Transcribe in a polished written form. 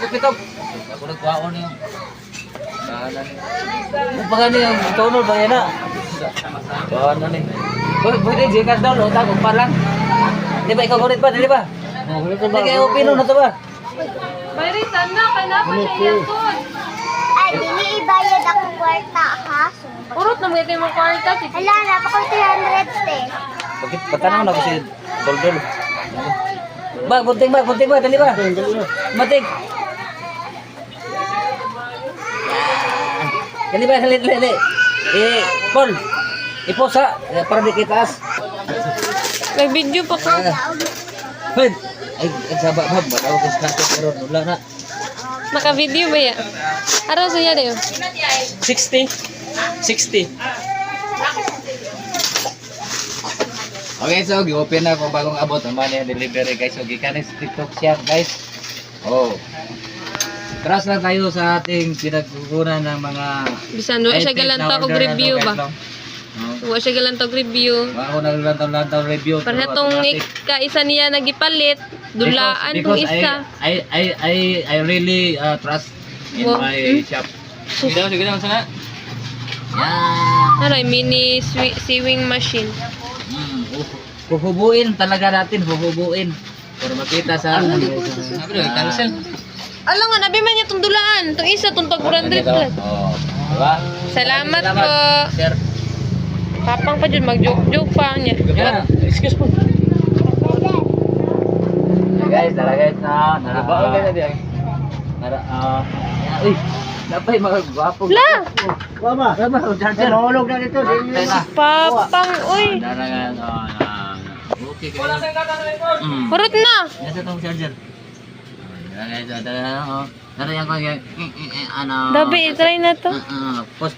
pitok. Ako nagkuhaon niyo. Kung pa gani yung tono ba yan na? Ano ni? Pwede Gcash daw, utang kung pa lang. Di ba ikaw kulit ba? Dili ba? Hindi kayo opino na to ba? Mayroon sana, kailangan siya yakot. Ay, dili ibayad ako kwarta ha. Urot na mga mo kwarta. Hala, napako 300 te. Bakit patanong na ko si Doldol? Ba, bunting ba, dali ba? Matik. Dali ba, dali. Paul, iposa para di kitaas. Nag-video pa ko. Pwede. Ay, sabak ba? Bataw ko sa pero wala na. Naka-video ba yan? Araw sa yan yun? 60. Okay, so gi-open na kung bagong abot naman yung delivery guys. So gikan sa TikTok shop guys. Oh. Trust lang tayo sa ating pinagkukunan ng mga Bisan, wala siya galanta kong review ba? Wala siya galanta kong review. Ako naglantaw review. Para itong kaisa niya nagipalit, dulaan tong isa. I really trust in Wow. my shop. Sige daw sana. Yan. Ano, mini sewing machine. Huhubuin talaga natin, huhubuin. Para makita sa cancel. Alam nga, nabi man niya itong dulaan. Itong isa, itong tag 400 plus. Oh, diba? Salamat po. Sir. Papang pa dyan, mag-joke-joke pa niya. Yeah. Excuse po. Guys, tara guys na. Narabaon ka na diyan. Uy, napay mga gwapo. La! Mama, charger. Nahulog na dito. Papang, uy. Okay kayo. Hurot na. Nasa tong charger. Tara yan ko. Ano? Dabi, try na to. Pos.